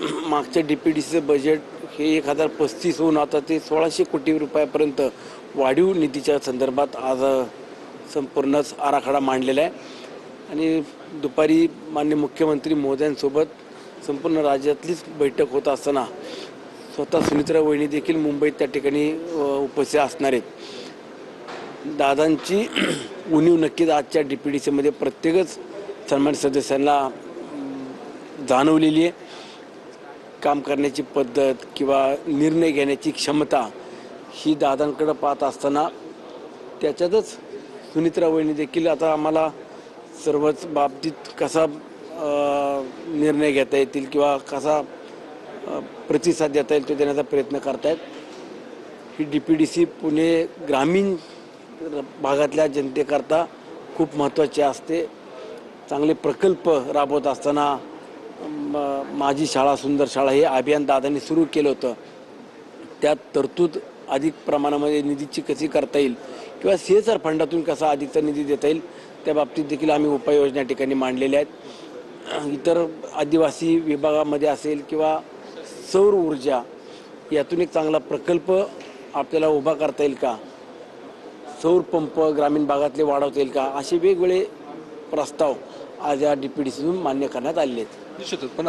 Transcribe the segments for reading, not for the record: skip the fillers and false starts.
मागच्या DPDCचं बजेट हे 1035 होऊन आता ते 1600 कोटी रुपयापर्यंत वाढीव निधीच्या संदर्भात आज संपूर्णच आराखडा मांडलेला आहे आणि दुपारी माननीय मुख्यमंत्री महोदयांसोबत संपूर्ण राज्यातलीच बैठक होत असताना स्वतः सुनित्रा वहिनी देखील मुंबईत त्या ठिकाणी उपस्थित असणार आहेत। दादांची उणीव नक्कीच आजच्या DPDCमध्ये प्रत्येकच सन्मानित सदस्यांना जाणवलेली आहे। काम करण्याची पद्धत किंवा निर्णय घेण्याची क्षमता ही दादांकडे पाहत असताना त्याच्यातच सुनित्रा वहिनी देखील आता आम्हाला सर्वच बाबतीत कसा निर्णय घेता येतील किंवा कसा प्रतिसाद देता येईल तो देण्याचा प्रयत्न करतायत। ही DPDC पुणे ग्रामीण भागातल्या जनतेकरता खूप महत्त्वाची असते। चांगले प्रकल्प राबवत असताना माझी शाळा सुंदर शाळा हे अभियान दादांनी सुरू केलं होतं। त्यात तरतूद अधिक प्रमाणामध्ये निधीची कशी करता येईल किंवा CSR फंडातून कसा अधिकचा निधी देता येईल त्या बाबतीत देखील आम्ही उपाययोजना ठिकाणी मांडलेल्या आहेत। इतर आदिवासी विभागामध्ये असेल किंवा सौर ऊर्जा यातून एक चांगला प्रकल्प आपल्याला उभा करता येईल का, सौर पंप ग्रामीण भागातले वाढवता येईल का, असे वेगवेगळे प्रस्ताव आज या DPDCतून मान्य करण्यात आलेले आहेत। निश्चितच पण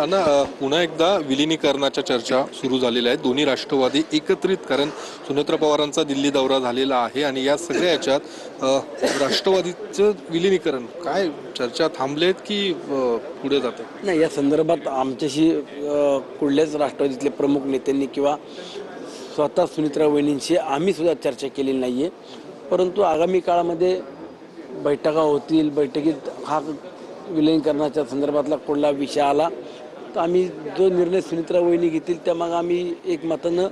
पुन्हा एकदा विलिनीकरणाच्या चर्चा सुरू झालेल्या आहेत। दोन्ही राष्ट्रवादी एकत्रित, कारण सुनेत्रा पवारांचा दिल्ली दौरा झालेला आहे आणि या सगळ्या याच्यात राष्ट्रवादीचं विलिनीकरण काय चर्चा थांबलेत की पुढे जाते? नाही, या संदर्भात आमच्याशी कुठल्याच राष्ट्रवादीतले प्रमुख नेत्यांनी किंवा स्वतः सुनित्रा वहिनींशी आम्ही सुद्धा चर्चा केलेली नाही आहे। परंतु आगामी काळामध्ये बैठका होतील, बैठकीत हा विलिनीकरणाच्या संदर्भातला कुठला विषय आला तर आम्ही जो निर्णय सुनित्रा वहिनी घेतील त्या मागं आम्ही एकमतानं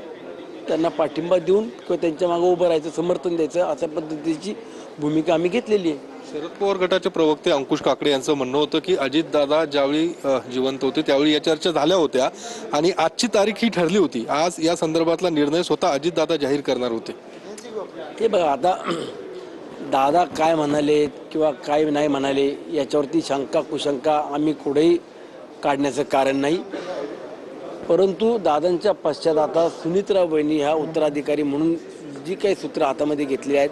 त्यांना पाठिंबा देऊन किंवा त्यांच्या मागं उभं राहायचं, समर्थन द्यायचं अशा पद्धतीची भूमिका आम्ही घेतलेली आहे। शरद पवार गटाचे प्रवक्ते अंकुश काकडे यांचं म्हणणं होतं की अजितदादा ज्यावेळी जिवंत होते त्यावेळी या चर्चा झाल्या होत्या आणि आजची तारीख ही ठरली होती। आज या संदर्भातला निर्णय स्वतः अजितदादा जाहीर करणार होते। हे बघा, आता दादा काय म्हणाले किंवा काय नाही म्हणाले याच्यावरती शंका कुशंका आम्ही कुठेही काढण्याचं कारण नाही। परंतु दादांच्या पश्चात आता सुनित्रा वहिनी ह्या उत्तराधिकारी म्हणून जी काही सूत्र हातामध्ये घेतली आहेत,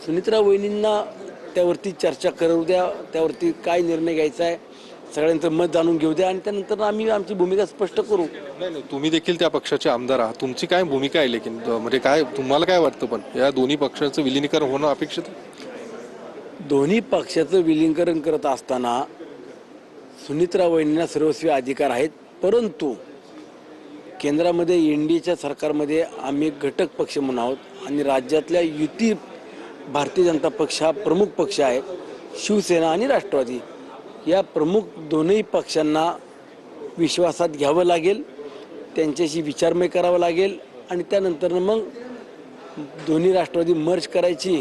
सुनित्रा वहिनींना त्यावरती चर्चा करू द्या, त्यावरती काय निर्णय घ्यायचा आहे सगळ्यांचं मत जाणून घेऊ द्या आणि त्यानंतर आम्ही आमची भूमिका स्पष्ट करू। नाही, तुम्ही देखील त्या पक्षाचे आमदार आहात, तुमची काय भूमिका आहे? लेकिन म्हणजे काय तुम्हाला काय वाटतं पण या दोन्ही पक्षाचं विलिनीकरण होणं अपेक्षित आहे? दोन्ही पक्षाचं विलीनीकरण करत असताना सुनित्रा वहिनींना सर्वस्वी अधिकार आहेत, परंतु केंद्रामध्ये NDAच्या सरकारमध्ये आम्ही घटक पक्ष म्हणून आहोत आणि राज्यातल्या युती भारतीय जनता पक्ष हा प्रमुख पक्ष आहे। शिवसेना आणि राष्ट्रवादी या प्रमुख दोनही पक्षांना विश्वासात घ्यावं लागेल, त्यांच्याशी विचारमय करावं लागेल आणि त्यानंतर मग दोन्ही राष्ट्रवादी मर्ज करायची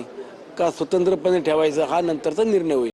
का स्वतंत्रपणे ठेवायचं हा नंतरचा निर्णय होईल।